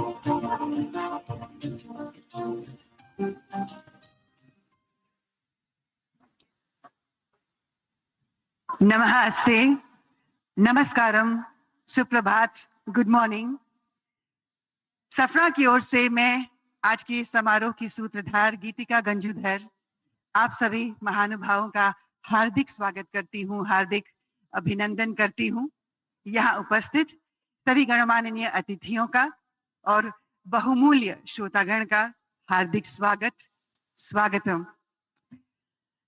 Namaste, Namaskaram, सुप्रभात, good morning. सफरा की ओर से मैं आज के इस समारोह की सूत्रधार गीतिका गंजूधर आप सभी महानुभावों का हार्दिक स्वागत करती हूँ, हार्दिक अभिनंदन करती हूँ। यहाँ उपस्थित सभी गणमाननीय अतिथियों का और बहुमूल्य श्रोतागण का हार्दिक स्वागतम।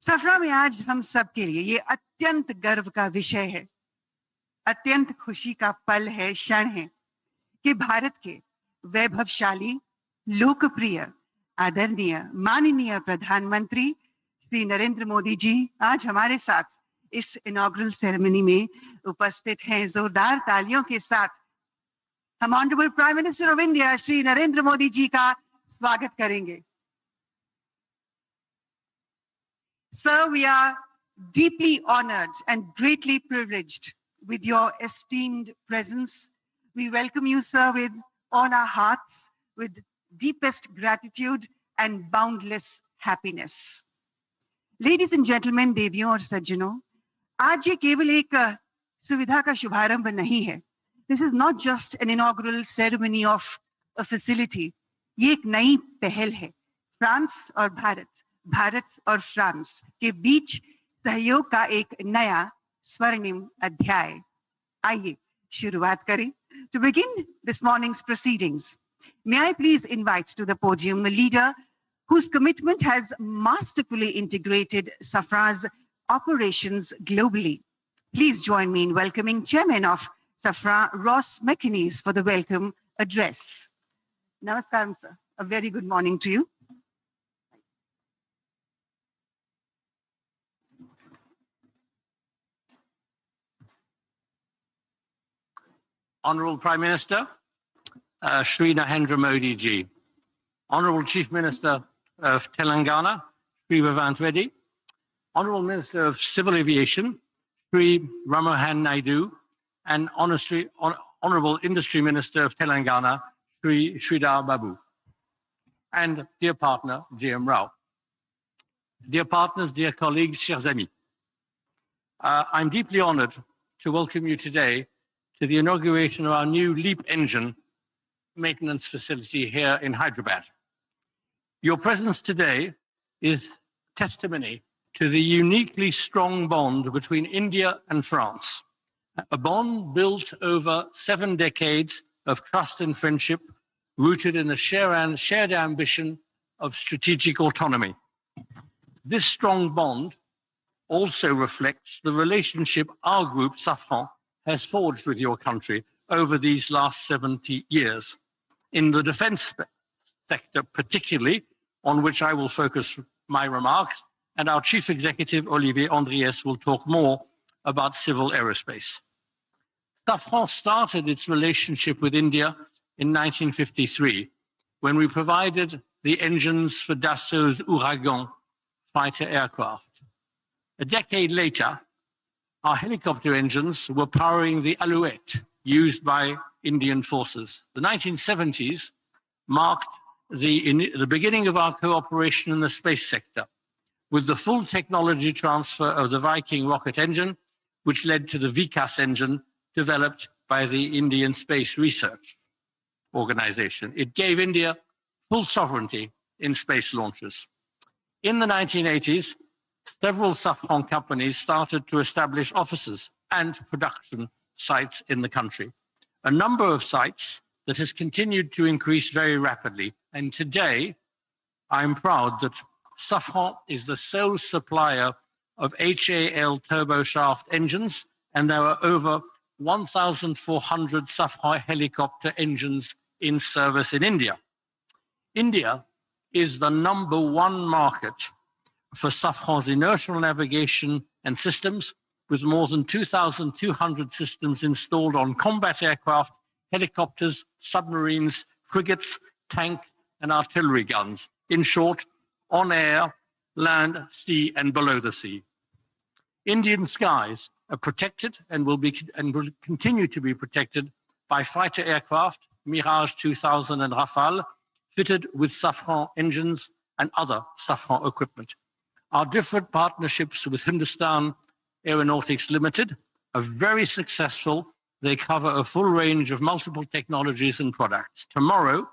सफरा में आज हम सबके लिए ये अत्यंत गर्व का विषय है, अत्यंत खुशी का पल है, क्षण है कि भारत के वैभवशाली, लोकप्रिय, आदरणीय, माननीय प्रधानमंत्री श्री नरेंद्र मोदी जी आज हमारे साथ इस इनॉग्रल सेरेमनी में उपस्थित हैं। जोरदार तालियों के साथ हम honourable prime minister of India Shri Narendra Modi ji का स्वागत करेंगे। Sir, we are deeply honored and greatly privileged with your esteemed presence. We welcome you, sir, with all our hearts, with deepest gratitude and boundless happiness. Ladies and gentlemen, देवियों और सज्जनों, आज ये केवल एक सुविधा का शुभारंभ नहीं है. This is not just an inaugural ceremony of a facility. ये एक नई पहल है. फ्रांस और भारत और फ्रांस के बीच सहयोग का एक नया स्वर्णिम अध्याय. आइए शुरुआत करें. To begin this morning's proceedings, may I please invite to the podium a leader whose commitment has masterfully integrated Safra's operations globally. Please join me in welcoming Chairman of Safra, Ross McInnes, for the welcome address. Namaskaram, sir. A very good morning to you. Honorable Prime Minister, Shri Narendra Modi ji, Honorable Chief Minister of Telangana, Shri Revant Reddy, Honorable Minister of Civil Aviation, Shri Ramohan Naidu, and Honorable Industry Minister of Telangana, Shri Sridhar Babu, and dear partner, GM Rao. Dear partners, dear colleagues, chers amis, I'm deeply honored to welcome you today to the inauguration of our new LEAP engine maintenance facility here in Hyderabad. Your presence today is testimony to the uniquely strong bond between India and France, a bond built over 7 decades of trust and friendship, rooted in a shared ambition of strategic autonomy. This strong bond also reflects the relationship our group, Safran, has forged with your country over these last 70 years. In the defense sector particularly, on which I will focus my remarks, and our Chief Executive, Olivier Andriès, will talk more about civil aerospace. Safran started its relationship with India in 1953, when we provided the engines for Dassault's Ouragan fighter aircraft. A decade later, our helicopter engines were powering the Alouette used by Indian forces. The 1970s marked the beginning of our cooperation in the space sector, with the full technology transfer of the Viking rocket engine, which led to the Vikas engine developed by the Indian Space Research Organization. It gave India full sovereignty in space launches. In the 1980s, several Safran companies started to establish offices and production sites in the country. A number of sites that has continued to increase very rapidly. And today, I'm proud that Safran is the sole supplier of HAL turboshaft engines, and there are over 1,400 Safran helicopter engines in service in India. India is the #1 market for Safran's inertial navigation and systems, with more than 2,200 systems installed on combat aircraft, helicopters, submarines, frigates, tanks, and artillery guns. In short, on air, land, sea, and below the sea. Indian skies are protected and will continue to be protected by fighter aircraft, Mirage 2000 and Rafale, fitted with Safran engines and other Safran equipment. Our different partnerships with Hindustan Aeronautics Limited are very successful. They cover a full range of multiple technologies and products. Tomorrow,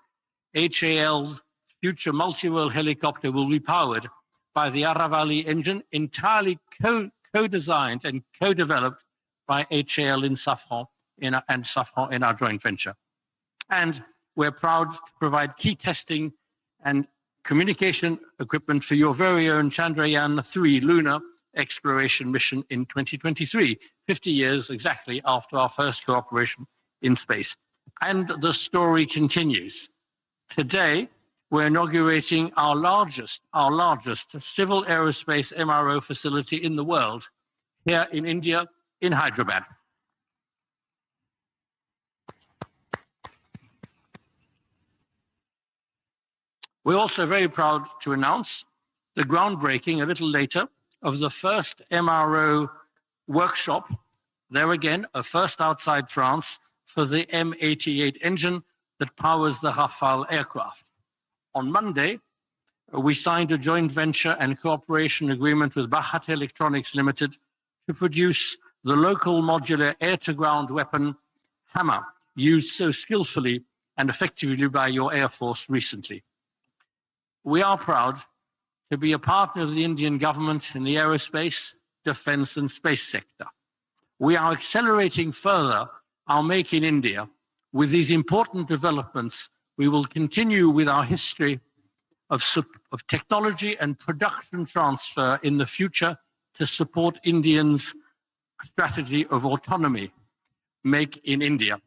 HAL's future multi-role helicopter will be powered by the Aravali engine, entirely co-designed and co-developed by HAL and Safran in our joint venture. And we're proud to provide key testing and communication equipment for your very own Chandrayaan-3 lunar exploration mission in 2023, 50 years exactly after our first cooperation in space. And the story continues. Today, we're inaugurating our largest civil aerospace MRO facility in the world, here in India, in Hyderabad. We're also very proud to announce the groundbreaking a little later of the first MRO workshop, there again, a first outside France, for the M88 engine that powers the Rafale aircraft. On Monday, we signed a joint venture and cooperation agreement with Bharat Electronics Limited to produce the local modular air-to-ground weapon Hammer, used so skillfully and effectively by your Air Force recently. We are proud to be a partner of the Indian government in the aerospace, defense, and space sector. We are accelerating further our Make in India. With these important developments, we will continue with our history of technology and production transfer in the future to support Indians' strategy of autonomy, Make in India.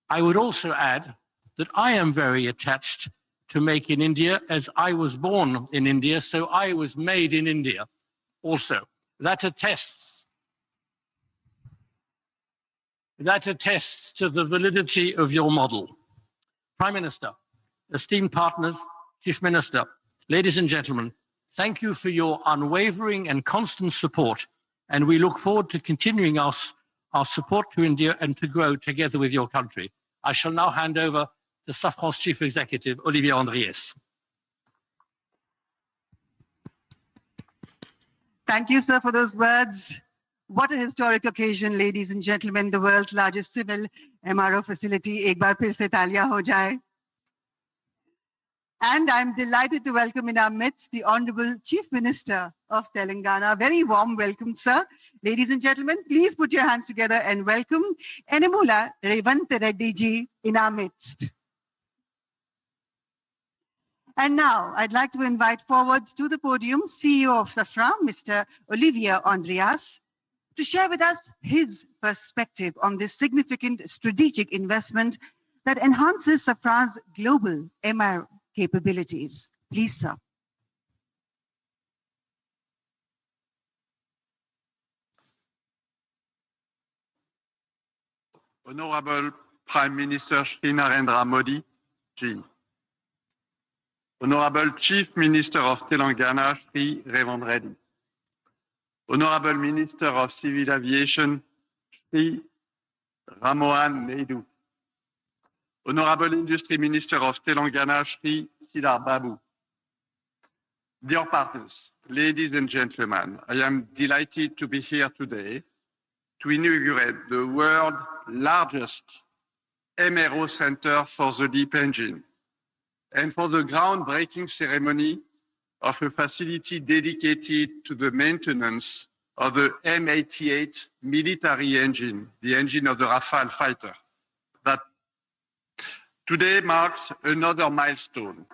I would also add that I am very attached to Make in India, as I was born in India, so I was made in India also. That attests to the validity of your model. Prime Minister, esteemed partners, Chief Minister, ladies and gentlemen, thank you for your unwavering and constant support, and we look forward to continuing our support to India and to grow together with your country. I shall now hand over to Safran's Chief Executive, Olivier Andriès. Thank you, sir, for those words. What a historic occasion, ladies and gentlemen. The world's largest civil MRO facility. Ek baar phir se taaliyan ho jaye. And I'm delighted to welcome in our midst the Honorable Chief Minister of Telangana. Very warm welcome, sir. Ladies and gentlemen, please put your hands together and welcome Enamula Revant Reddy ji in our midst. And now I'd like to invite forward to the podium CEO of Safran, Mr. Olivier Andriès, to share with us his perspective on this significant strategic investment that enhances Safran's global MRO capabilities. Please, sir. Honorable Prime Minister Shri Narendra Modi ji, Honorable Chief Minister of Telangana Shri Revant Reddy, Honorable Minister of Civil Aviation Shri Rammohan Naidu, Honorable Industry Minister of Telangana Shri Siddhar Babu. Dear partners, ladies and gentlemen, I am delighted to be here today to inaugurate the world's largest MRO center for the LEAP engine and for the groundbreaking ceremony of a facility dedicated to the maintenance of the M88 military engine, the engine of the Rafale fighter. That today marks another milestone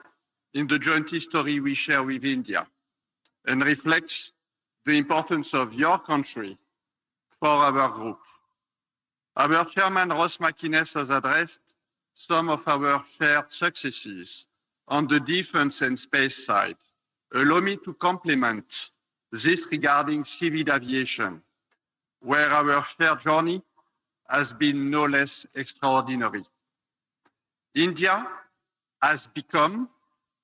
in the joint history we share with India and reflects the importance of your country for our group. Our chairman, Ross McInnes, has addressed some of our shared successes on the defense and space side. Allow me to complement this regarding civil aviation, where our shared journey has been no less extraordinary. India has become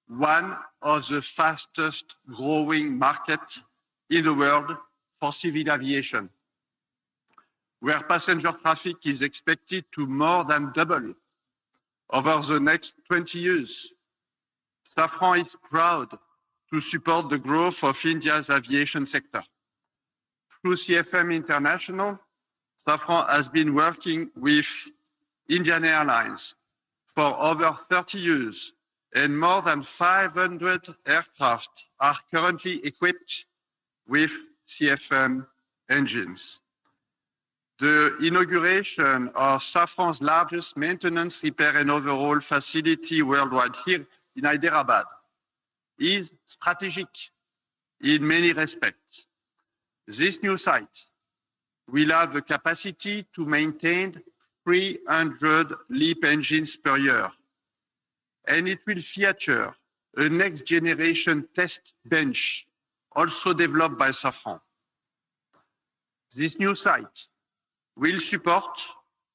one of the fastest growing markets in the world for civil aviation, where passenger traffic is expected to more than double over the next 20 years. Safran is proud to support the growth of India's aviation sector. Through CFM International, Safran has been working with Indian Airlines for over 30 years, and more than 500 aircraft are currently equipped with CFM engines. The inauguration of Safran's largest maintenance, repair, and overhaul facility worldwide here in Hyderabad is strategic in many respects. This new site will have the capacity to maintain 300 LEAP engines per year, and it will feature a next generation test bench also developed by Safran. This new site will support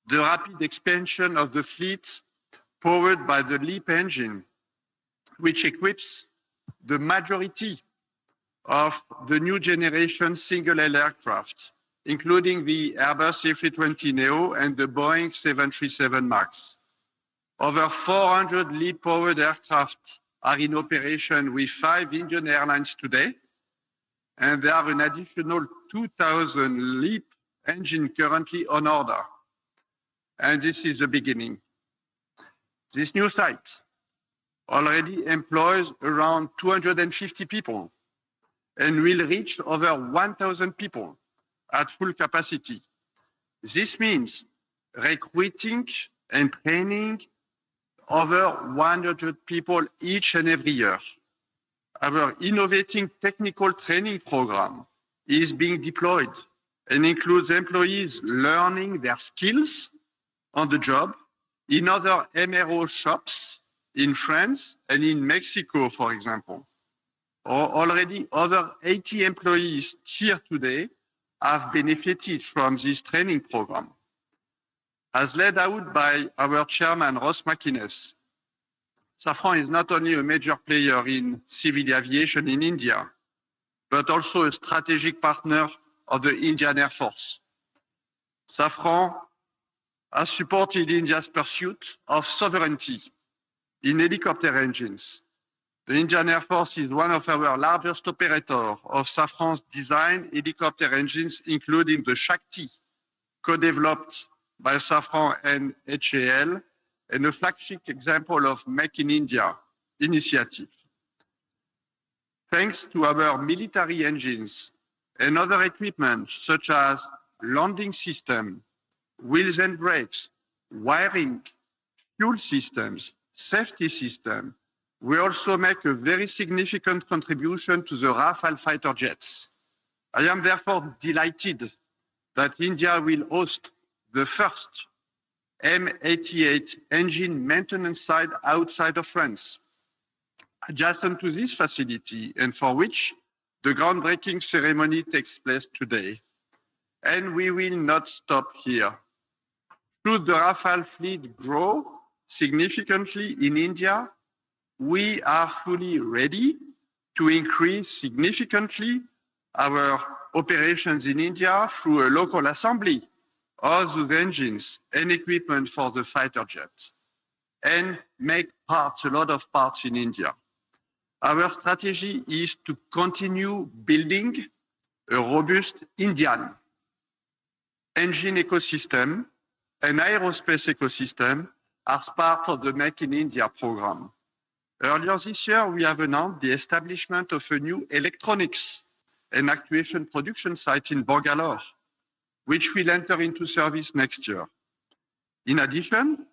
the rapid expansion of the fleet powered by the LEAP engine, which equips the majority of the new generation single-aisle aircraft, including the Airbus A320neo and the Boeing 737 MAX. Over 400 LEAP-powered aircraft are in operation with 5 Indian airlines today, and there are an additional 2,000 LEAP engines currently on order. And this is the beginning. This new site already employs around 250 people and will reach over 1,000 people at full capacity. This means recruiting and training over 100 people each and every year. Our innovating technical training program is being deployed and includes employees learning their skills on the job in other MRO shops in France and in Mexico, for example. Already over 80 employees here today have benefited from this training program. As laid out by our chairman, Ross McInnes, Safran is not only a major player in civil aviation in India, but also a strategic partner of the Indian Air Force. Safran has supported India's pursuit of sovereignty in helicopter engines. The Indian Air Force is one of our largest operators of Safran's design helicopter engines, including the Shakti, co-developed by Safran and HAL, and a flagship example of Make in India initiative. Thanks to our military engines and other equipment, such as landing system, wheels and brakes, wiring, fuel systems, safety system, we also make a very significant contribution to the Rafale fighter jets. I am therefore delighted that India will host the first M88 engine maintenance site outside of France, adjacent to this facility, and for which the groundbreaking ceremony takes place today. And we will not stop here. Should the Rafale fleet grow significantly in India, we are fully ready to increase significantly our operations in India through a local assembly of those engines and equipment for the fighter jet, and make parts, a lot of parts in India. Our strategy is to continue building a robust Indian engine ecosystem and aerospace ecosystem as part of the Make in India program. Earlier this year, we have announced the establishment of a new electronics and actuation production site in Bangalore, which will enter into service next year. In addition,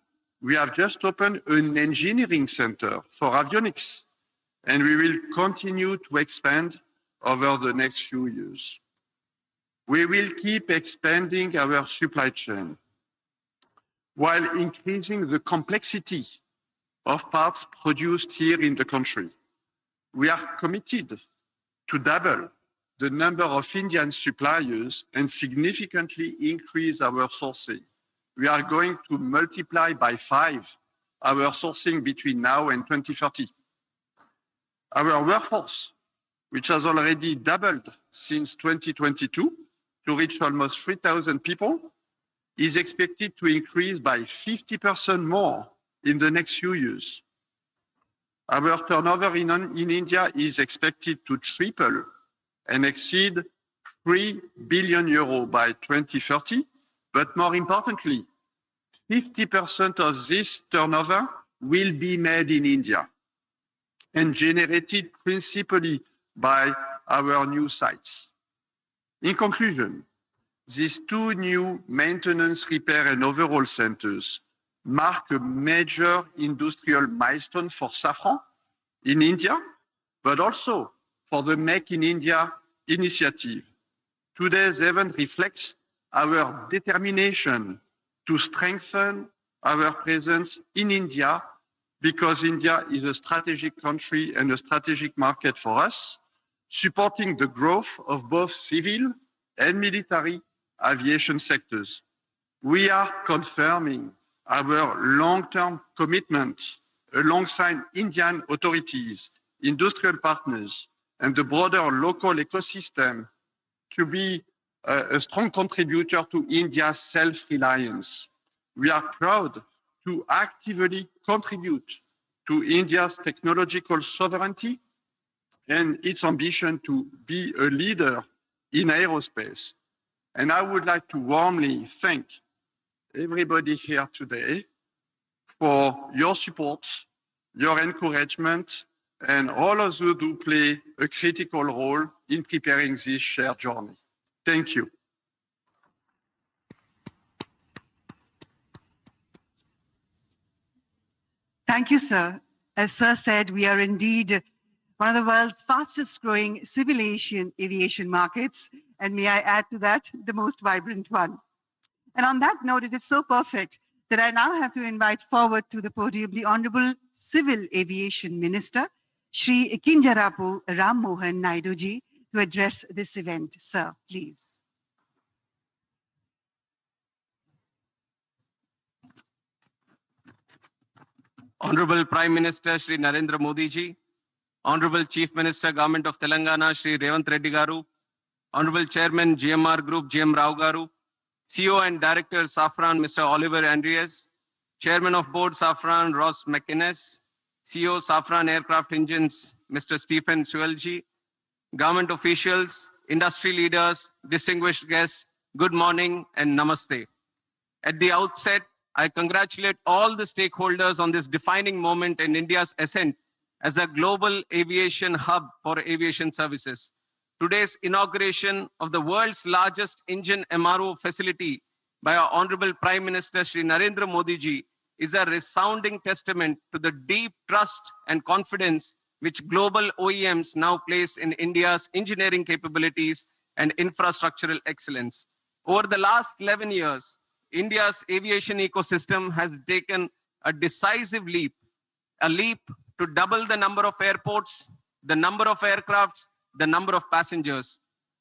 we have just opened an engineering center for avionics, and we will continue to expand over the next few years. We will keep expanding our supply chain while increasing the complexity of parts produced here in the country. We are committed to double the number of Indian suppliers and significantly increase our sourcing. We are going to multiply by 5 our sourcing between now and 2030. Our workforce, which has already doubled since 2022 to reach almost 3,000 people, is expected to increase by 50% more in the next few years. Our turnover in India is expected to triple and exceed 3 billion euros by 2030, but more importantly, 50% of this turnover will be made in India and generated principally by our new sites. In conclusion, these two new maintenance, repair, and overhaul centers mark a major industrial milestone for Safran in India, but also for the Make in India initiative. Today's event reflects our determination to strengthen our presence in India because India is a strategic country and a strategic market for us, supporting the growth of both civil and military aviation sectors. We are confirming our long-term commitment alongside Indian authorities, industrial partners, and the broader local ecosystem to be a strong contributor to India's self-reliance. We are proud to actively contribute to India's technological sovereignty and its ambition to be a leader in aerospace. And I would like to warmly thank everybody here today for your support, your encouragement, and all of you who play a critical role in preparing this shared journey. Thank you. Thank you, sir. As sir said, we are indeed one of the world's fastest growing civil aviation markets, and may I add to that, the most vibrant one. And on that note, it is so perfect that I now have to invite forward to the podium the Honorable Civil Aviation Minister, Shri Kinjarapu Ram Mohan Naidu ji, to address this event. Sir, please. Honorable Prime Minister Shri Narendra Modi ji, Honorable Chief Minister Government of Telangana Shri Revanth Reddy garu, Honorable Chairman GMR Group GM Rao garu, CEO and Director Safran Mr. Oliver Andreas, Chairman of Board Safran Ross McInnes, CEO Safran Aircraft Engines Mr. Stephen Suelji, government officials, industry leaders, distinguished guests, good morning and namaste. At the outset, I congratulate all the stakeholders on this defining moment in India's ascent as a global aviation hub for aviation services. Today's inauguration of the world's largest engine MRO facility by our Honorable Prime Minister Shri Narendra Modi ji is a resounding testament to the deep trust and confidence which global OEMs now place in India's engineering capabilities and infrastructural excellence. Over the last 11 years, India's aviation ecosystem has taken a decisive leap, a leap to double the number of airports, the number of aircrafts, the number of passengers,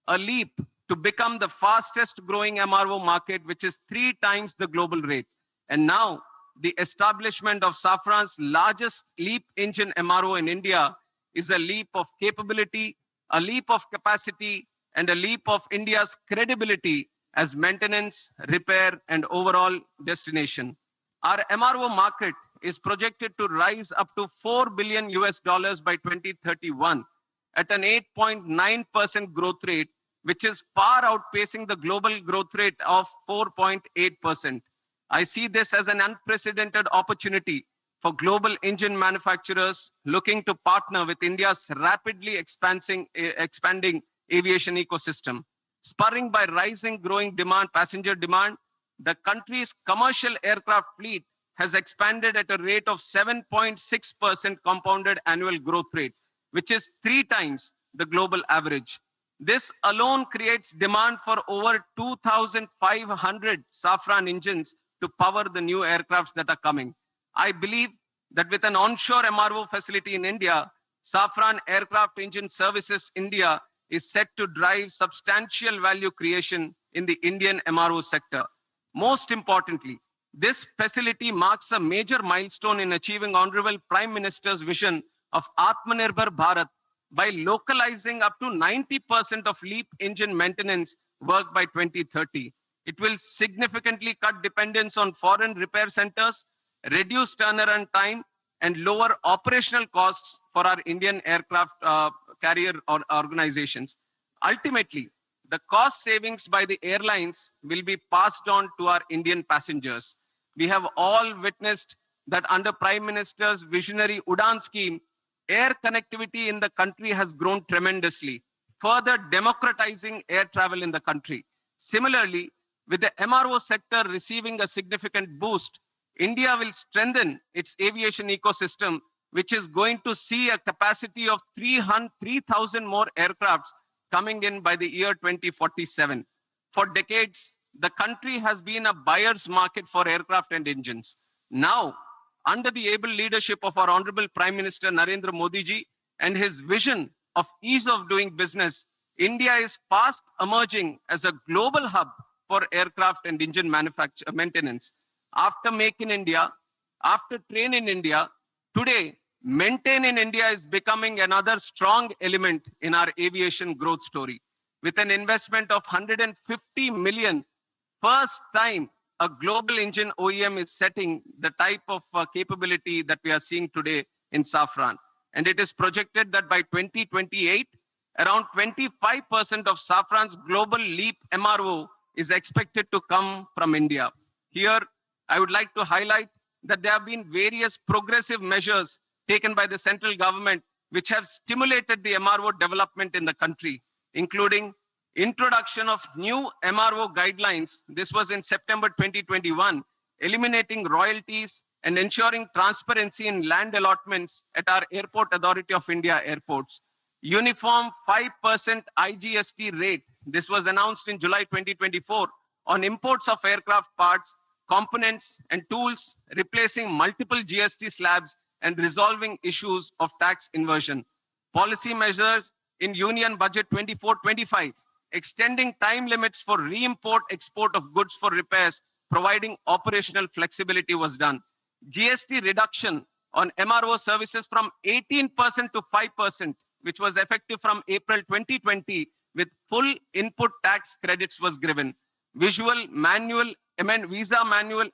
a leap to become the fastest growing MRO market, which is 3 times the global rate. And now the establishment of Safran's largest LEAP engine MRO in India is a leap of capability, a leap of capacity, and a leap of India's credibility as maintenance, repair, and overall destination. Our MRO market is projected to rise up to $4 billion by 2031 at an 8.9% growth rate, which is far outpacing the global growth rate of 4.8%. I see this as an unprecedented opportunity for global engine manufacturers looking to partner with India's rapidly expanding aviation ecosystem. Spurring by rising growing demand, passenger demand, the country's commercial aircraft fleet has expanded at a rate of 7.6% compounded annual growth rate, which is 3 times the global average. This alone creates demand for over 2,500 Safran engines to power the new aircrafts that are coming. I believe that with an onshore MRO facility in India, Safran Aircraft Engine Services India is set to drive substantial value creation in the Indian MRO sector. Most importantly, this facility marks a major milestone in achieving Honorable Prime Minister's vision of Atmanirbhar Bharat by localizing up to 90% of LEAP engine maintenance work by 2030. It will significantly cut dependence on foreign repair centers reduce turnaround time, and lower operational costs for our Indian aircraft carrier organizations. Ultimately, the cost savings by the airlines will be passed on to our Indian passengers. We have all witnessed that under Prime Minister's visionary Udan scheme, air connectivity in the country has grown tremendously, further democratizing air travel in the country. Similarly, with the MRO sector receiving a significant boost, India will strengthen its aviation ecosystem, which is going to see a capacity of 3,000 more aircrafts coming in by the year 2047. For decades, the country has been a buyer's market for aircraft and engines. Now, under the able leadership of our Honorable Prime Minister Narendra Modi ji and his vision of ease of doing business, India is fast emerging as a global hub for aircraft and engine manufacture maintenance. After Make in India, after Train in India, today, Maintain in India is becoming another strong element in our aviation growth story. With an investment of 150 million, first time a global engine OEM is setting the type of capability that we are seeing today in Safran. And it is projected that by 2028, around 25% of Safran's global LEAP MRO is expected to come from India. Here, I would like to highlight that there have been various progressive measures taken by the central government which have stimulated the MRO development in the country, including introduction of new MRO guidelines. This was in September 2021, eliminating royalties and ensuring transparency in land allotments at our Airport Authority of India airports. Uniform 5% IGST rate. This was announced in July 2024 on imports of aircraft parts, components, and tools, replacing multiple GST slabs and resolving issues of tax inversion. Policy measures in Union Budget 24-25, extending time limits for re-import-export of goods for repairs, providing operational flexibility was done. GST reduction on MRO services from 18% to 5%, which was effective from April 2020, with full input tax credits was given. Visa manual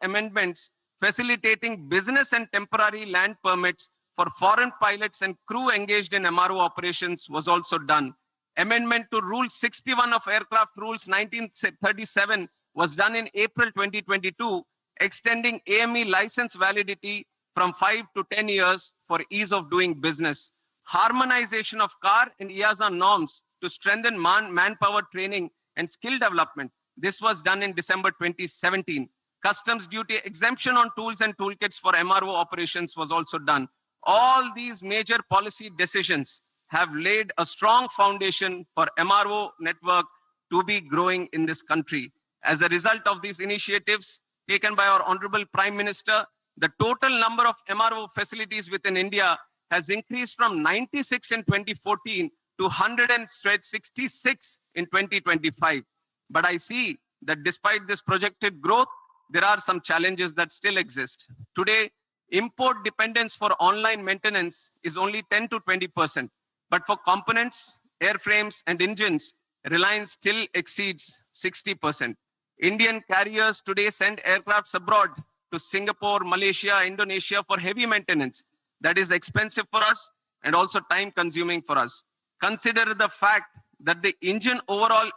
amendments facilitating business and temporary land permits for foreign pilots and crew engaged in MRO operations was also done. Amendment to Rule 61 of Aircraft Rules 1937 was done in April 2022, extending AME license validity from 5 to 10 years for ease of doing business. Harmonization of CAR and EASA norms to strengthen manpower training and skill development. This was done in December 2017. Customs duty exemption on tools and toolkits for MRO operations was also done. All these major policy decisions have laid a strong foundation for MRO network to be growing in this country. As a result of these initiatives taken by our Honorable Prime Minister, the total number of MRO facilities within India has increased from 96 in 2014 to 166 in 2025. But I see that despite this projected growth, there are some challenges that still exist. Today, import dependence for online maintenance is only 10 to 20%. But for components, airframes, and engines, reliance still exceeds 60%. Indian carriers today send aircrafts abroad to Singapore, Malaysia, Indonesia for heavy maintenance. That is expensive for us and also time consuming for us. Consider the fact that the engine overall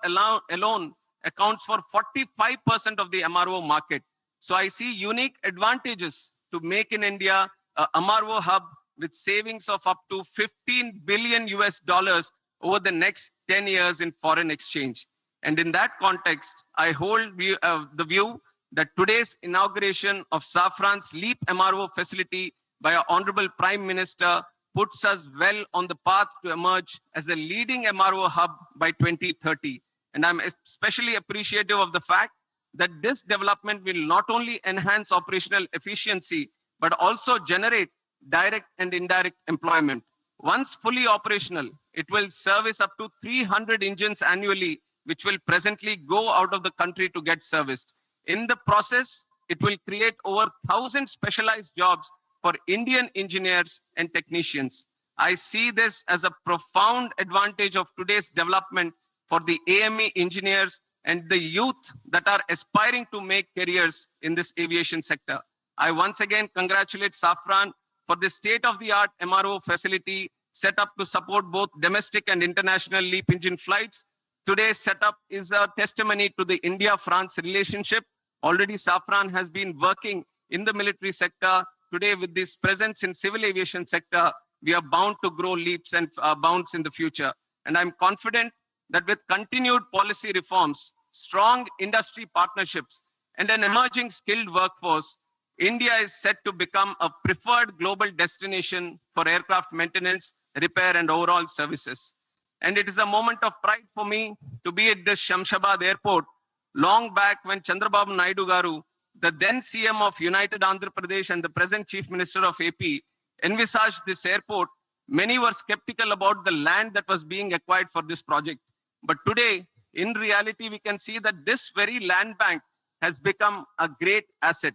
alone accounts for 45% of the MRO market. So I see unique advantages to make in India a MRO hub with savings of up to 15 billion US dollars over the next 10 years in foreign exchange. And in that context, I hold the view that today's inauguration of Safran's LEAP MRO facility by our Honorable Prime Minister puts us well on the path to emerge as a leading MRO hub by 2030. And I'm especially appreciative of the fact that this development will not only enhance operational efficiency, but also generate direct and indirect employment. Once fully operational, it will service up to 300 engines annually, which will presently go out of the country to get serviced. In the process, it will create over 1,000 specialized jobs for Indian engineers and technicians. I see this as a profound advantage of today's development for the AME engineers and the youth that are aspiring to make careers in this aviation sector. I once again congratulate Safran for the state-of-the-art MRO facility set up to support both domestic and international LEAP engine flights. Today's setup is a testimony to the India-France relationship. Already Safran has been working in the military sector. Today, with this presence in civil aviation sector, we are bound to grow leaps and bounds in the future. And I'm confident that with continued policy reforms, strong industry partnerships, and an emerging skilled workforce, India is set to become a preferred global destination for aircraft maintenance, repair, and overall services. And it is a moment of pride for me to be at this Shamshabad airport long back when Chandrababu Naidu Garu, the then CM of United Andhra Pradesh and the present Chief Minister of AP, envisaged this airport. Many were skeptical about the land that was being acquired for this project. But today, in reality, we can see that this very land bank has become a great asset.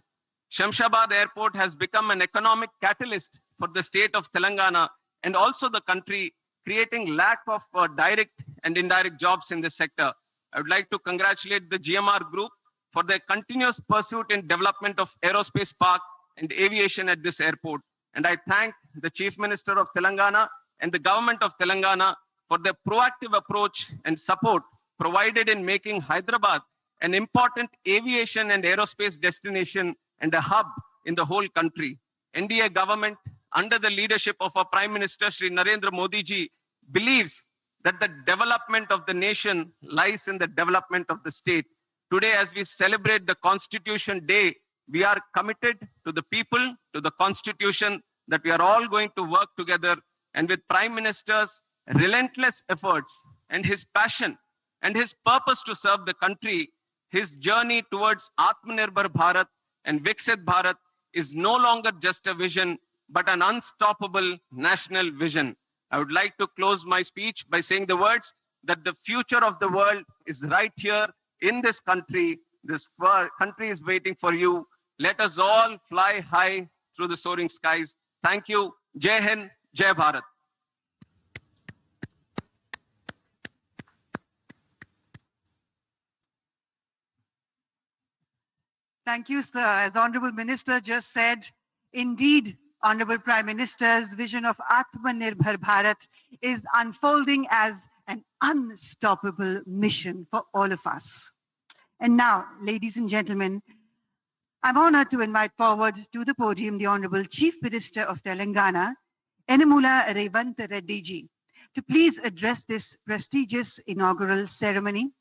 Shamshabad Airport has become an economic catalyst for the state of Telangana and also the country, creating lack of direct and indirect jobs in this sector. I would like to congratulate the GMR Group for their continuous pursuit in development of aerospace park and aviation at this airport. And I thank the Chief Minister of Telangana and the government of Telangana for their proactive approach and support provided in making Hyderabad an important aviation and aerospace destination and a hub in the whole country. NDA government, under the leadership of our Prime Minister Shri Narendra Modi ji, believes that the development of the nation lies in the development of the state. Today, as we celebrate the Constitution Day, we are committed to the people, to the Constitution, that we are all going to work together. And with Prime Minister's relentless efforts and his passion and his purpose to serve the country, his journey towards Atmanirbhar Bharat and Viksit Bharat is no longer just a vision, but an unstoppable national vision. I would like to close my speech by saying the words that the future of the world is right here in this country. This country is waiting for you. Let us all fly high through the soaring skies. Thank you. Jai Hind, Jai Bharat. Thank you, sir. As Honorable Minister just said, indeed, Honorable Prime Minister's vision of Atmanirbhar Bharat is unfolding as an unstoppable mission for all of us. And now, ladies and gentlemen, I'm honored to invite forward to the podium the Honorable Chief Minister of Telangana, Yennamula Revant Reddy ji, to please address this prestigious inaugural ceremony.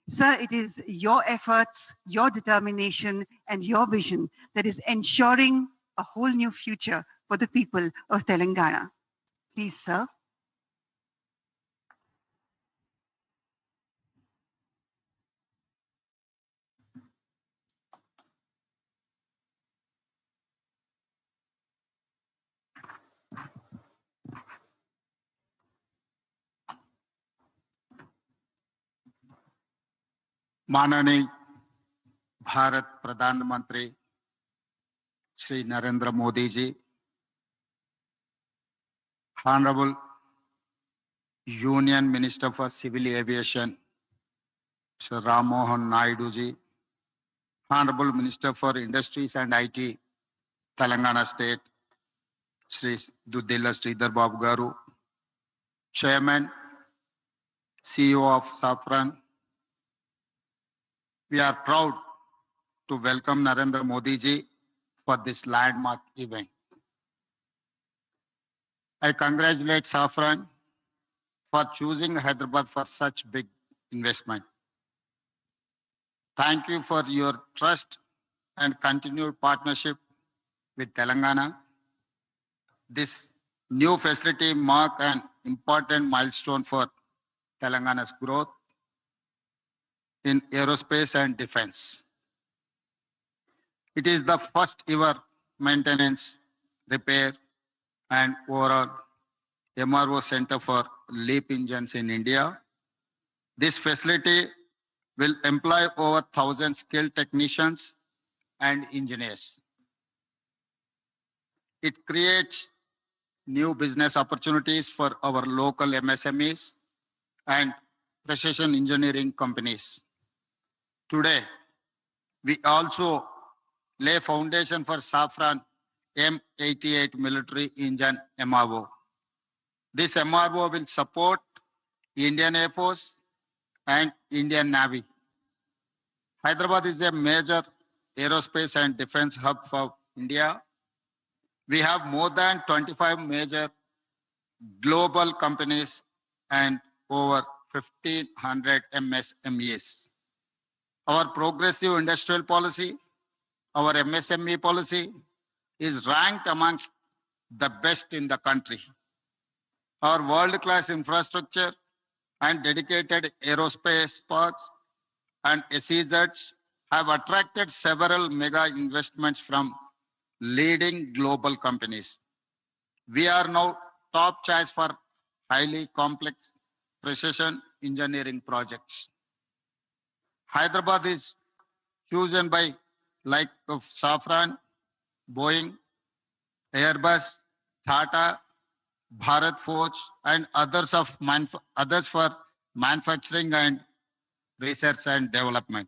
Sir, it is your efforts, your determination, and your vision that is ensuring a whole new future for the people of Telangana. Please, sir. माननीय भारत प्रधानमंत्री श्री नरेंद्र मोदी जी, Honorable Union Minister for Civil Aviation, Sir Ram Mohan Naidu ji, Honorable Minister for Industries and IT, Telangana State, Sri Duddilla Sridhar Babu Garu, Chairman, CEO of Safran. We are proud to welcome Narendra Modi ji for this landmark event. I congratulate Safran for choosing Hyderabad for such big investment. Thank you for your trust and continued partnership with Telangana. This new facility marks an important milestone for Telangana's growth in aerospace and defense. It is the first ever maintenance, repair, and overall MRO center for LEAP engines in India. This facility will employ over 1,000 skilled technicians and engineers. It creates new business opportunities for our local MSMEs and precision engineering companies. Today, we also lay foundation for Safran M88 military engine MRO. This MRO will support Indian Air Force and Indian Navy. Hyderabad is a major aerospace and defense hub for India. We have more than 25 major global companies and over 1,500 MSMEs. Our progressive industrial policy, our MSME policy is ranked amongst the best in the country. Our world-class infrastructure and dedicated aerospace parks and SEZs have attracted several mega investments from leading global companies. We are now top choice for highly complex precision engineering projects. Hyderabad is chosen by like of Safran, Boeing, Airbus, Tata, Bharat Forge, and others for manufacturing and research and development.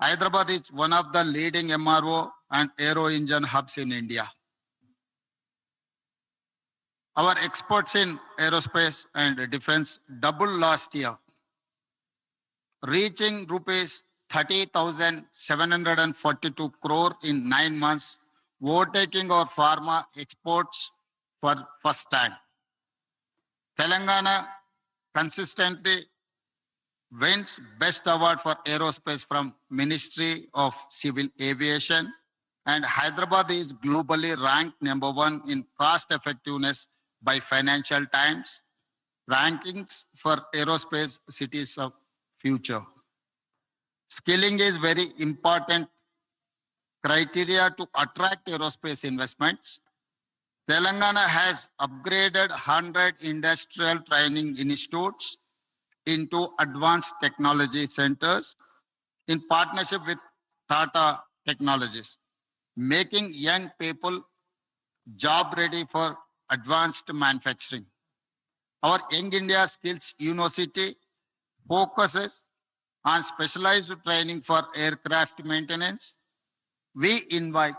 Hyderabad is one of the leading MRO and aero engine hubs in India. Our exports in aerospace and defense doubled last year, reaching rupees 30,742 crore in 9 months, overtaking our pharma exports for first time. Telangana consistently wins Best Award for Aerospace from Ministry of Civil Aviation, and Hyderabad is globally ranked number 1 in cost effectiveness by Financial Times rankings for aerospace cities of future. Skilling is very important criteria to attract aerospace investments. Telangana has upgraded 100 industrial training institutes into advanced technology centers in partnership with Tata Technologies, making young people job ready for advanced manufacturing. Our Young India Skills University focuses on specialized training for aircraft maintenance. We invite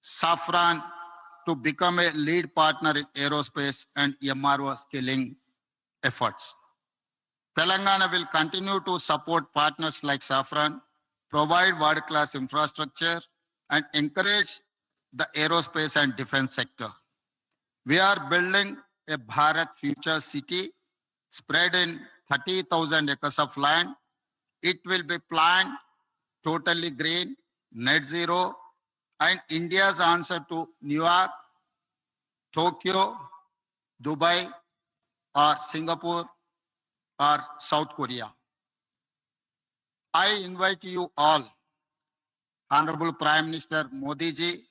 Safran to become a lead partner in aerospace and MRO skilling efforts. Telangana will continue to support partners like Safran, provide world-class infrastructure, and encourage the aerospace and defense sector. We are building a Bharat Future City spread in 30,000 acres of land. It will be planned totally green, net zero, and India's answer to New York, Tokyo, Dubai, or Singapore, or South Korea. I invite you all, Honorable Prime Minister Modi ji,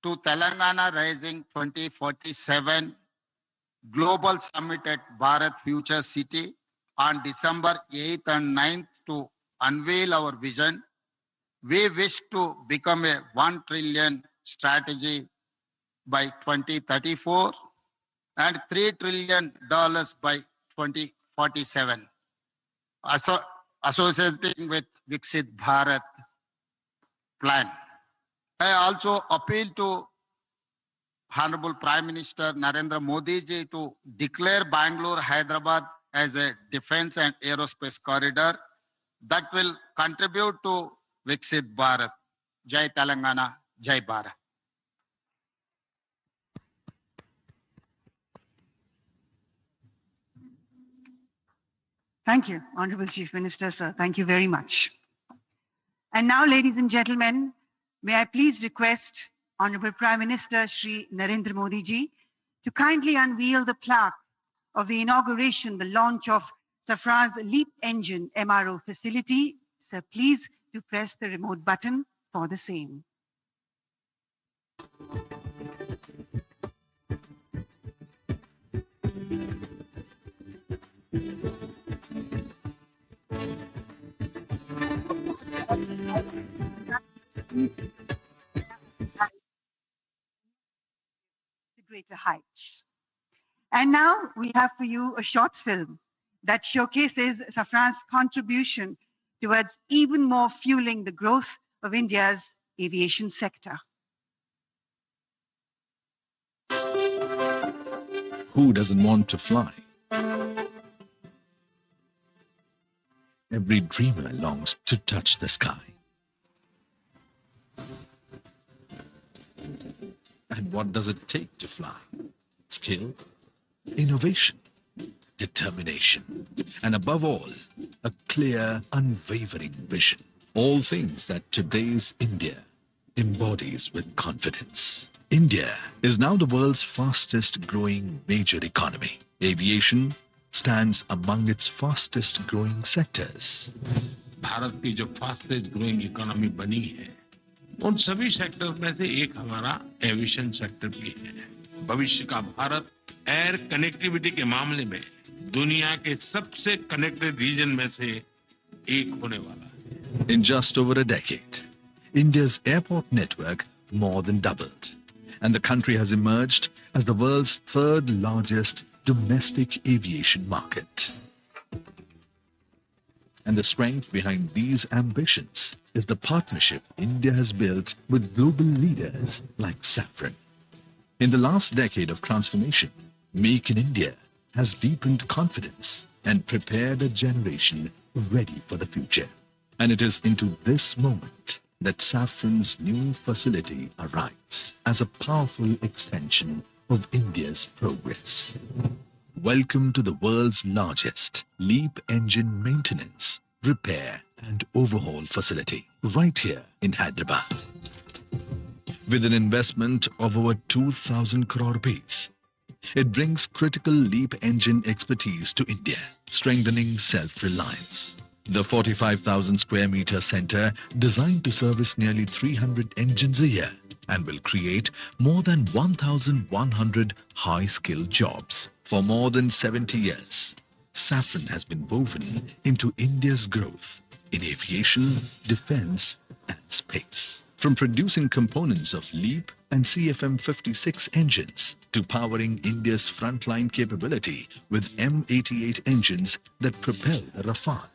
to Telangana Rising 2047 Global Summit at Bharat Future City on December 8th and 9th to unveil our vision. We wish to become a $1 trillion strategy by 2034 and $3 trillion by 2047. Associating with Viksit Bharat plan. I also appeal to Honorable Prime Minister Narendra Modi ji to declare Bangalore, Hyderabad as a defense and aerospace corridor that will contribute to Viksit Bharat. Jai Telangana, Jai Bharat. Thank you, Honorable Chief Minister, sir. Thank you very much. And now, ladies and gentlemen, may I please request Honorable Prime Minister Shri Narendra Modi ji to kindly unveil the plaque of the inauguration, the launch of Safran's LEAP engine MRO facility. Sir, please do press the remote button for the same. To greater heights. And now we have for you a short film that showcases Safran's contribution towards even more fueling the growth of India's aviation sector. Who doesn't want to fly? Every dreamer longs to touch the sky. And what does it take to fly? Skill, innovation, determination, and above all, a clear, unwavering vision. All things that today's India embodies with confidence. India is now the world's fastest growing major economy. Aviation stands among its fastest growing sectors. Bharat की जो fastest growing economy बनी है उन सभी sector में से एक हमारा एविएशन सेक्टर भी है। भविष्य का भारत एयर कनेक्टिविटी के मामले में दुनिया के सबसे कनेक्टेड रीजन में से एक होने वाला है। In just over a decade, India's airport network more than doubled, and the country has emerged as the world's third largest domestic aviation market. And the strength behind these ambitions is the partnership India has built with global leaders like Safran. In the last decade of transformation, Make in India has deepened confidence and prepared a generation ready for the future. And it is into this moment that Safran's new facility arrives as a powerful extension of India's progress. Welcome to the world's largest LEAP engine maintenance, repair and overhaul facility right here in Hyderabad. With an investment of over 2,000 crore rupees, it brings critical LEAP engine expertise to India, strengthening self-reliance. The 45,000 square meter center, designed to service nearly 300 engines a year, and will create more than 1,100 high-skilled jobs. For more than 70 years, Safran has been woven into India's growth in aviation, defense, and space. From producing components of LEAP and CFM56 engines to powering India's frontline capability with M88 engines that propel the Rafale.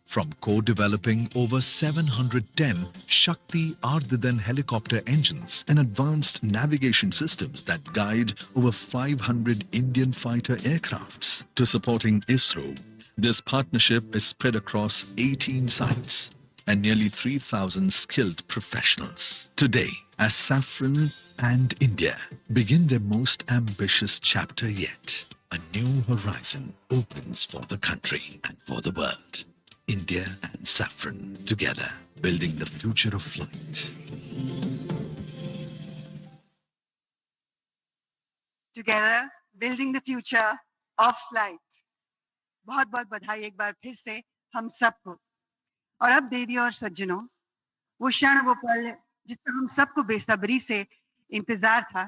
From co-developing over 710 Shakti Ardhadan helicopter engines and advanced navigation systems that guide over 500 Indian fighter aircrafts to supporting ISRO, this partnership is spread across 18 sites and nearly 3,000 skilled professionals. Today, as Safran and India begin their most ambitious chapter yet, a new horizon opens for the country and for the world. India and Safran together, building the future of flight. Together, building the future of flight. बहुत बहुत बधाई एक बार फिर से हम सबको। और अब देवी और सज्जनों, वो क्षण वो पल जिसका हम सबको बेसब्री से इंतजार था,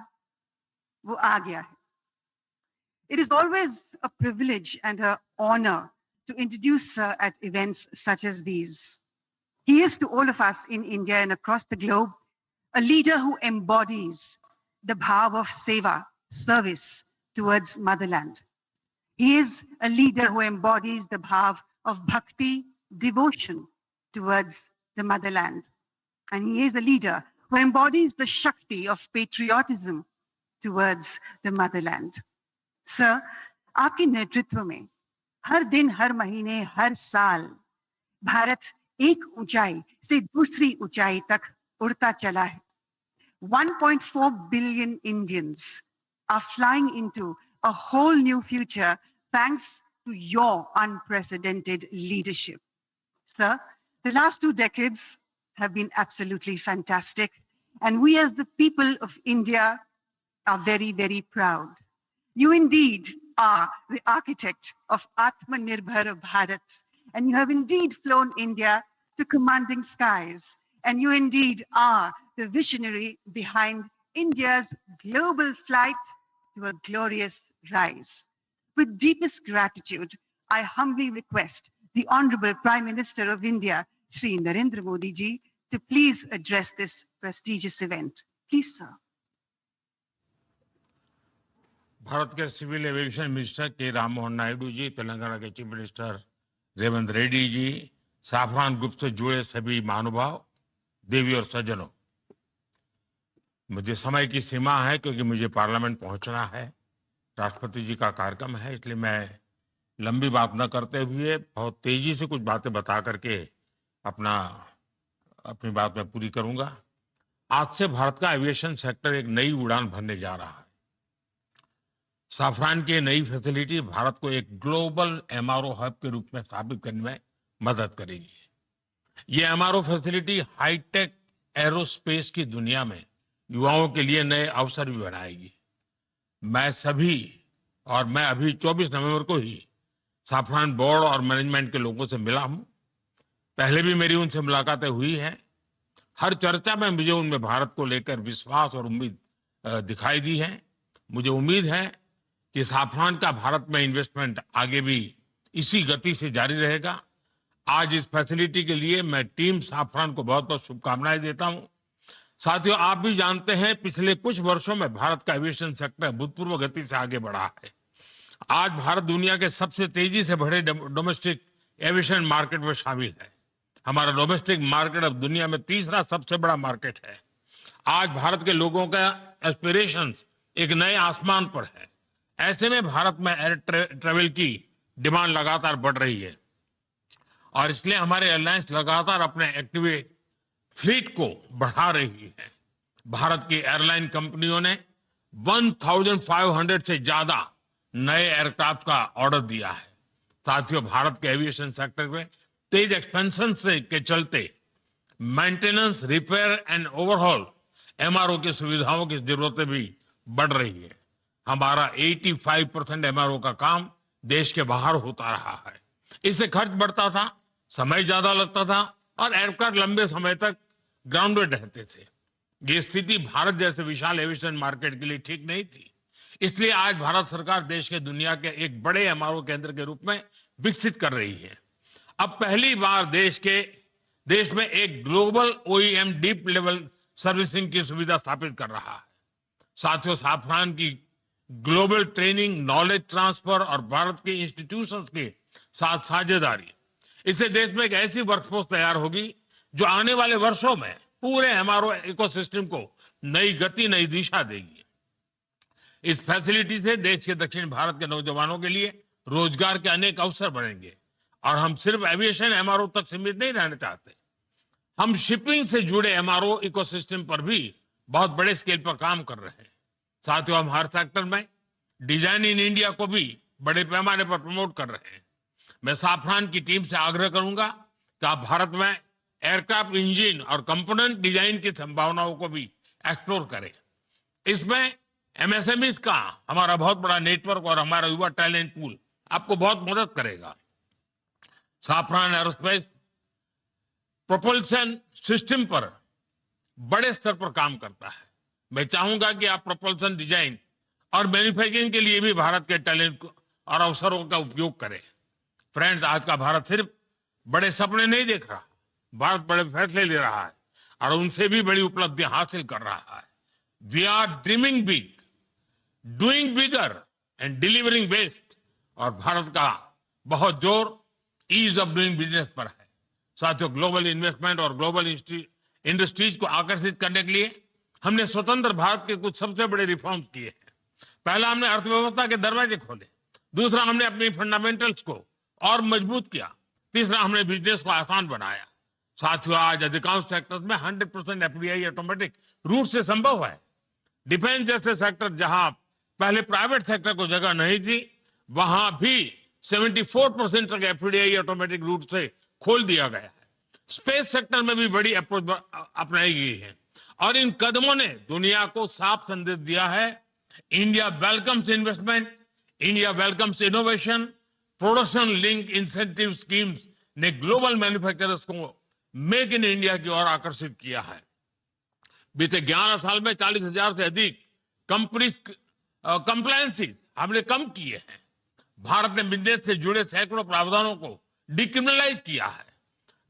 वो आ गया है। It is always a privilege and an honor to introduce Sir at events such as these. He is to all of us in India and across the globe a leader who embodies the bhav of seva, service towards motherland. He is a leader who embodies the bhav of bhakti, devotion towards the motherland. And he is a leader who embodies the shakti of patriotism towards the motherland. Sir, आपके नेतृत्व में हर दिन, हर महीने, हर साल भारत एक ऊंचाई से दूसरी ऊंचाई तक उड़ता चला है. 1.4 billion Indians are flying into a whole new future thanks to your unprecedented leadership. Sir, the last 2 decades have been absolutely fantastic, and we as the people of India are very, very proud. You indeed are the architect of Atmanirbhar Bharat, and you have indeed flown India to commanding skies, and you indeed are the visionary behind India's global flight to a glorious rise. With deepest gratitude, I humbly request the Honorable Prime Minister of India, Shri Narendra Modi ji, to please address this prestigious event. Please, sir. Bharat के civil aviation minister के राम मोहन नायडू जी, तेलंगाना के chief minister Revanth Reddy ji, Safran group से जुड़े सभी महानुभाव, देवी और सज्जनों, मुझे समय की सीमा है क्योंकि मुझे पार्लियामेंट पहुंचना है, राष्ट्रपति जी का कार्यक्रम है, इसलिए मैं लंबी बात न करते हुए बहुत तेजी से कुछ बातें बता करके अपना अपनी बात मैं पूरी करूंगा। आज से भारत का एविएशन सेक्टर एक नई उड़ान भरने जा रहा है। साफरान की नई फैसिलिटी भारत को एक ग्लोबल एमआरओ हब के रूप में स्थापित करने में मदद करेगी। ये एमआरओ फैसिलिटी हाईटेक एरोस्पेस की दुनिया में युवाओं के लिए नए अवसर भी बनाएगी। मैं अभी 24 नवंबर को ही साफरान बोर्ड और मैनेजमेंट के लोगों से मिला हूं। पहले भी मेरी उनसे मुलाकातें हुई हैं। हर चर्चा में मुझे उनमें भारत को लेकर विश्वास और उम्मीद दिखाई दी है। मुझे उम्मीद है कि साफरान का भारत में इन्वेस्टमेंट आगे भी इसी गति से जारी रहेगा। आज इस फैसिलिटी के लिए मैं टीम साफरान को बहुत बहुत शुभकामनाएं देता हूं। साथियों, आप भी जानते हैं पिछले कुछ वर्षों में भारत का एविएशन सेक्टर भूतपूर्व गति से आगे बढ़ा है। आज भारत दुनिया के सबसे तेजी से बढ़े डोमेस्टिक एविएशन मार्केट में शामिल है। हमारा डोमेस्टिक मार्केट अब दुनिया में तीसरा सबसे बड़ा मार्केट है। आज भारत के लोगों का एस्पिरेशंस एक नए आसमान पर है। ऐसे में भारत में एयर ट्रेवल की डिमांड लगातार बढ़ रही है और इसलिए हमारे एयरलाइंस लगातार अपने एक्टिव फ्लीट को बढ़ा रही है। भारत की एयरलाइन कंपनियों ने 1500 से ज्यादा नए एयरक्राफ्ट का ऑर्डर दिया है। साथियों, भारत के एविएशन सेक्टर में तेज एक्सपेंशन से के चलते maintenance, repair and overhaul MRO की सुविधाओं की जरूरतें भी बढ़ रही है। हमारा 85% एमआरओ का काम देश के बाहर होता रहा है। इससे खर्च बढ़ता था, समय ज्यादा लगता था और एयरक्राफ्ट लंबे समय तक ग्राउंडेड रहते थे। ये स्थिति भारत जैसे विशाल एविएशन मार्केट के लिए ठीक नहीं थी। इसलिए आज भारत सरकार देश के दुनिया के एक बड़े एमआरओ केंद्र के रूप में विकसित कर रही है। अब पहली बार देश में एक global OEM deep level servicing की सुविधा स्थापित कर रहा है। साथियों, साफरान की ग्लोबल ट्रेनिंग, नॉलेज ट्रांसफर और भारत के इंस्टीट्यूशंस के साथ साझेदारी, इससे देश में एक ऐसी वर्कफोर्स तैयार होगी जो आने वाले वर्षों में पूरे एमआरओ इकोसिस्टम को नई गति, नई दिशा देगी। इस फैसिलिटी से देश के दक्षिण भारत के नौजवानों के लिए रोजगार के अनेक अवसर बढ़ेंगे और हम सिर्फ एविएशन एमआरओ तक सीमित नहीं रहना चाहते। हम शिपिंग से जुड़े एमआरओ इकोसिस्टम पर भी बहुत बड़े स्केल पर काम कर रहे हैं। साथियों, हम हर सेक्टर में डिजाइन इन इंडिया को भी बड़े पैमाने पर प्रमोट कर रहे हैं। मैं साफरान की टीम से आग्रह करूंगा कि आप भारत में एयरक्राफ्ट इंजन और कंपोनेंट डिजाइन की संभावनाओं को भी एक्सप्लोर करें। इसमें एमएसएमईज का हमारा बहुत बड़ा नेटवर्क और हमारा युवा टैलेंट पूल आपको बहुत मदद करेगा। साफरान एरोस्पेस प्रोपल्शन सिस्टम पर बड़े स्तर पर काम करता है। मैं चाहूंगा कि आप प्रोपल्शन डिजाइन और मैन्युफैक्चरिंग के लिए भी भारत के टैलेंट और अवसरों का उपयोग करें। फ्रेंड्स, आज का भारत सिर्फ बड़े सपने नहीं देख रहा, भारत बड़े फैसले ले रहा है और उनसे भी बड़ी उपलब्धि हासिल कर रहा है। We are dreaming big, doing bigger and delivering best. और भारत का बहुत जोर ईज ऑफ डूइंग बिजनेस पर है। साथियों, ग्लोबल इन्वेस्टमेंट और ग्लोबल इंडस्ट्रीज को आकर्षित करने के लिए हमने स्वतंत्र भारत के कुछ सबसे बड़े रिफॉर्म्स किए हैं। पहला, हमने अर्थव्यवस्था के दरवाजे खोले। दूसरा, हमने अपनी फंडामेंटल्स को और मजबूत किया। तीसरा, हमने बिजनेस को आसान बनाया। साथियों, आज अधिकांश सेक्टर्स में 100% एफडीआई ऑटोमेटिक रूट से संभव है। डिफेंस जैसे सेक्टर जहां पहले प्राइवेट सेक्टर को जगह नहीं थी, वहां भी 74% तक एफडीआई ऑटोमेटिक रूट से खोल दिया गया है। स्पेस सेक्टर में भी बड़ी अप्रोच अपनाई गई है और इन कदमों ने दुनिया को साफ संदेश दिया है, India welcomes investment, India welcomes innovation. Production link incentive schemes ने ग्लोबल मैन्युफैक्चरर्स को मेक इन इंडिया की ओर आकर्षित किया है। बीते 11 साल में 40,000 से अधिक कंपनीज कंप्लायंसेस हमने कम किए हैं। भारत ने बिजनेस से जुड़े सैकड़ों प्रावधानों को डिक्रिमिनलाइज किया है।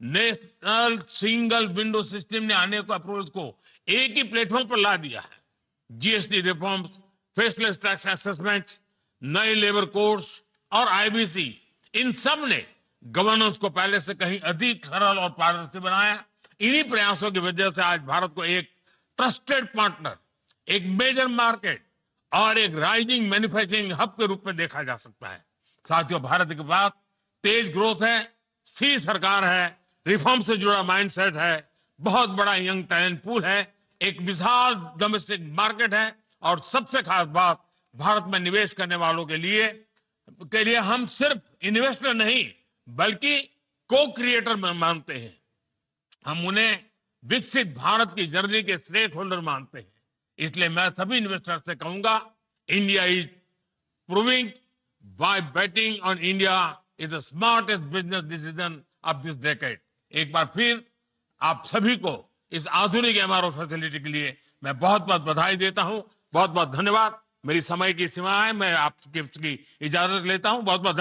नेशनल सिंगल विंडो सिस्टम ने अनेक अप्रोच को एक ही प्लेटफॉर्म पर ला दिया है। GST reforms, faceless tax assessments, नए लेबर कोड्स और आईबीसी, इन सब ने गवर्नेंस को पहले से कहीं अधिक सरल और पारदर्शी बनाया। इन्हीं प्रयासों की वजह से आज भारत को एक ट्रस्टेड पार्टनर एक मेजर मार्केट और एक राइजिंग मैन्युफैक्चरिंग हब के रूप में देखा जा सकता है। साथियों, भारत के पास तेज ग्रोथ है, स्थिर सरकार है, रिफॉर्म से जुड़ा माइंडसेट है, बहुत बड़ा यंग टैलेंट पूल है, एक विशाल डोमेस्टिक मार्केट है और सबसे खास बात, भारत में निवेश करने वालों के लिए हम सिर्फ इन्वेस्टर नहीं बल्कि को क्रिएटर मानते हैं। हम उन्हें विकसित भारत की जर्नी के स्टेक होल्डर मानते हैं। इसलिए मैं सभी इन्वेस्टर से कहूंगा, India is proving why betting on India is the smartest business decision of this decade। एक बार फिर आप सभी को इस आधुनिक एमआरओ फैसिलिटी के लिए मैं बहुत बहुत बधाई देता हूं। बहुत बहुत धन्यवाद। मेरी समय की सीमा है, मैं आपकी इजाजत लेता हूं। बहुत बहुत